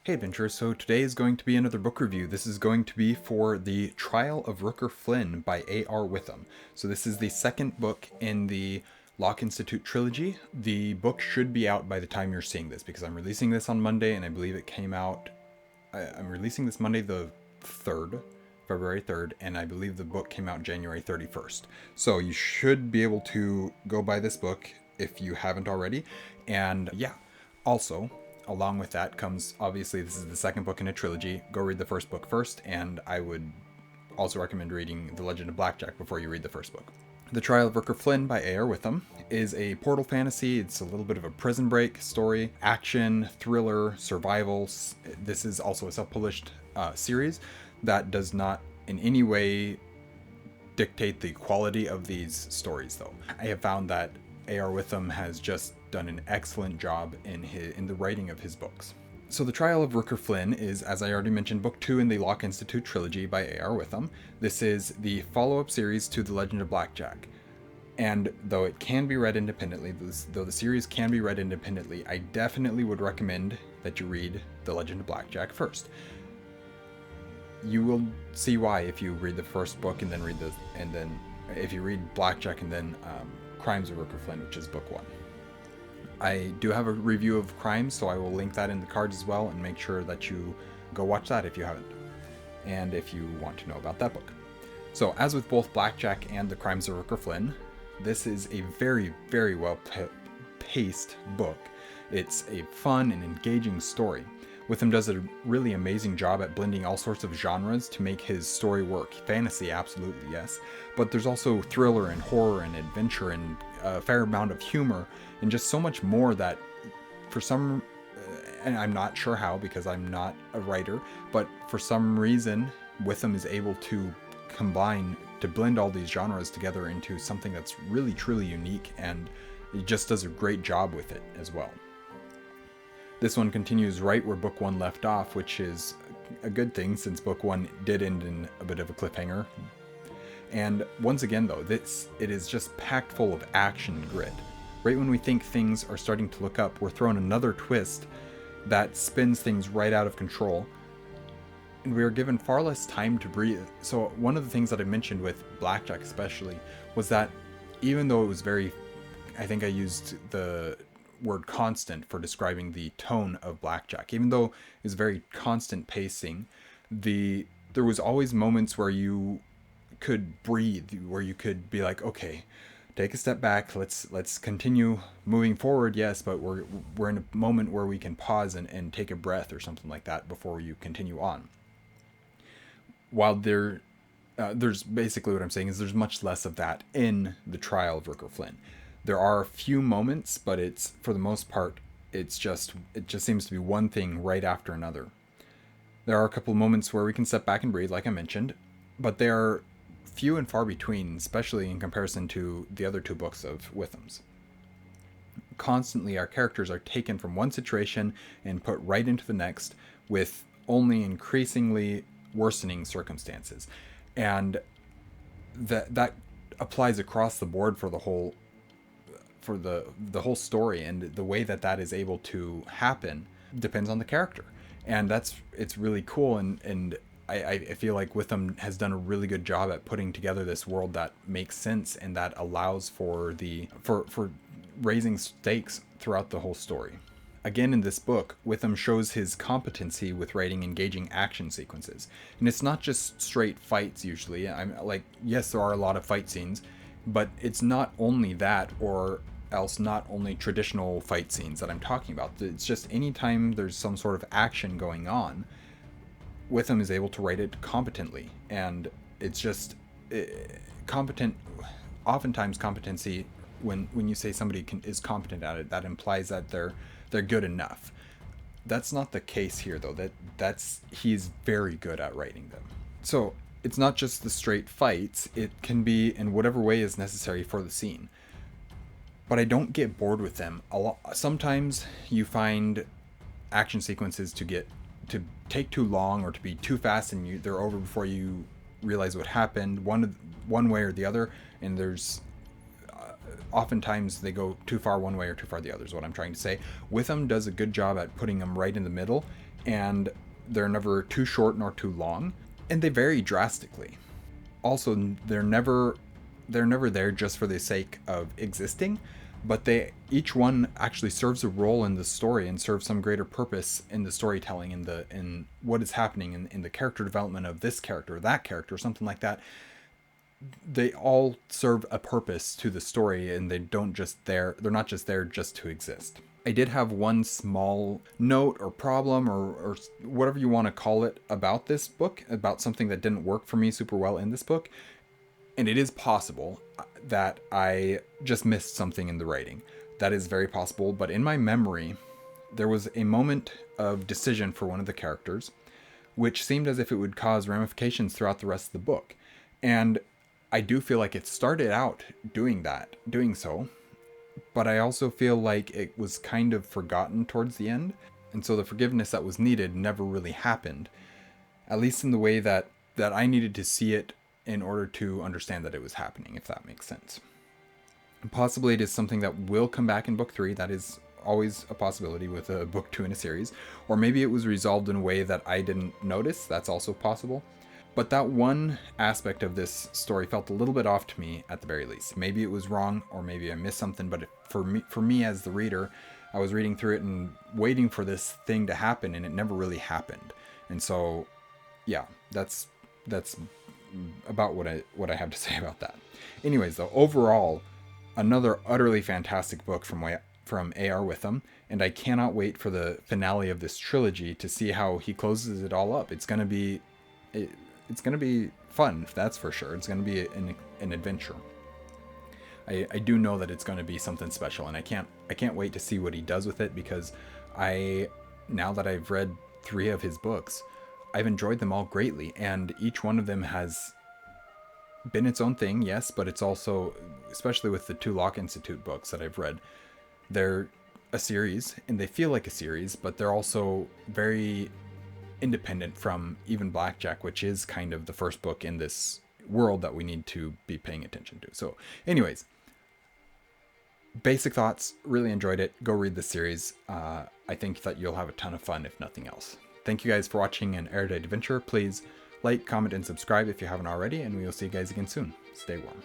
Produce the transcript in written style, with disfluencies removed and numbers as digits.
Hey adventurers, so today is going to be another book review. This is going to be for the Trial of Rooker Flynn by A.R. Witham. So this is the second book in the Locke Institute trilogy. The book should be out by the time you're seeing this because I'm releasing this on Monday and I believe it came out... I'm releasing this Monday the 3rd, February 3rd, and I believe the book came out January 31st. So you should be able to go buy this book if you haven't already. And yeah, also... along with that comes, obviously, this is the second book in a trilogy. Go read the first book first, and I would also recommend reading The Legend of Blackjack before you read the first book. The Trial of Rooker Flynn by A.R. Witham is a portal fantasy. It's a little bit of a prison break story, action, thriller, survival. This is also a self-published series that does not in any way dictate the quality of these stories, though. I have found that A.R. Witham has just done an excellent job in the writing of his books. So The Trial of Rooker Flynn is, as I already mentioned, book 2 in the Locke Institute trilogy by A.R. Witham. This is the follow-up series to The Legend of Blackjack. And though it can be read independently, though the series can be read independently, I definitely would recommend that you read The Legend of Blackjack first. You will see why if you read the first book and then if you read Blackjack and then Crimes of Rooker Flynn, which is book 1. I do have a review of Crimes, so I will link that in the cards as well, and make sure that you go watch that if you haven't, and if you want to know about that book. So, as with both Blackjack and the Crimes of Rooker Flynn, this is a very, very well paced book. It's a fun and engaging story. Witham does a really amazing job at blending all sorts of genres to make his story work. Fantasy, absolutely, yes. But there's also thriller and horror and adventure and a fair amount of humor and just so much more that for some, and I'm not sure how because I'm not a writer, but for some reason Witham is able to blend all these genres together into something that's really truly unique, and he just does a great job with it as well. This one continues right where book 1 left off, which is a good thing since book 1 did end in a bit of a cliffhanger. And once again though, it is just packed full of action and grit. Right when we think things are starting to look up, we're thrown another twist that spins things right out of control. And we are given far less time to breathe. So one of the things that I mentioned with Blackjack especially was that even though it was I think I used the word constant for describing the tone of Blackjack. Even though it was very constant pacing, there was always moments where you could breathe, where you could be like, okay, take a step back, let's continue moving forward, yes, but we're in a moment where we can pause and take a breath or something like that before you continue on. While there's basically what I'm saying is there's much less of that in the Trial of Rooker Flynn. There are a few moments, but it's, for the most part, it just seems to be one thing right after another. There are a couple of moments where we can step back and breathe, like I mentioned, but they are few and far between, especially in comparison to the other 2 books of Witham's. Constantly, our characters are taken from one situation and put right into the next with only increasingly worsening circumstances. And that applies across the board for the whole story, and the way that is able to happen depends on the character, and it's really cool, and I feel like Witham has done a really good job at putting together this world that makes sense and that allows for raising stakes throughout the whole story. Again, in this book, Witham shows his competency with writing engaging action sequences, and it's not just straight fights usually. I'm like, yes, there are a lot of fight scenes, but it's not only that, or else not only traditional fight scenes that I'm talking about. It's just anytime there's some sort of action going on, Witham is able to write it competently, and it's just competent. Oftentimes competency, when you say somebody is competent at it, that implies that they're good enough. That's not the case here though. He's very good at writing them. So it's not just the straight fights, it can be in whatever way is necessary for the scene. But I don't get bored with them. Sometimes you find action sequences to take too long or to be too fast, and they're over before you realize what happened, one way or the other, and there's oftentimes they go too far one way or too far the other is what I'm trying to say. Witham does a good job at putting them right in the middle. and they're never too short nor too long, and they vary drastically. Also, they're never there just for the sake of existing, but each one actually serves a role in the story and serves some greater purpose in the storytelling, in what is happening in the character development of this character, that character, something like that. They all serve a purpose to the story, and they're not just there just to exist. I did have one small note or problem or whatever you want to call it about this book, about something that didn't work for me super well in this book. And it is possible that I just missed something in the writing. That is very possible, but in my memory, there was a moment of decision for one of the characters, which seemed as if it would cause ramifications throughout the rest of the book. And I do feel like it started out doing so, but I also feel like it was kind of forgotten towards the end. And so the forgiveness that was needed never really happened, at least in the way that I needed to see it in order to understand that it was happening, if that makes sense. Possibly it is something that will come back in book 3. That is always a possibility with a book 2 in a series. Or maybe it was resolved in a way that I didn't notice. That's also possible. But that one aspect of this story felt a little bit off to me at the very least. Maybe it was wrong, or maybe I missed something, but for me as the reader, I was reading through it and waiting for this thing to happen, and it never really happened. And so, yeah, that's about what I have to say about that. Anyways, though, overall, another utterly fantastic book from A.R. Witham, and I cannot wait for the finale of this trilogy to see how he closes it all up. It's gonna be fun, that's for sure. It's gonna be an adventure. I do know that it's gonna be something special, and I can't wait to see what he does with it, because now that I've read 3 of his books, I've enjoyed them all greatly, and each one of them has been its own thing, yes, but it's also, especially with the 2 Locke Institute books that I've read, they're a series, and they feel like a series, but they're also very independent from even Blackjack, which is kind of the first book in this world that we need to be paying attention to. So anyways, basic thoughts, really enjoyed it. Go read the series. I think that you'll have a ton of fun, if nothing else. Thank you guys for watching an Erudite adventure. Please like, comment, and subscribe if you haven't already, and we will see you guys again soon. Stay warm.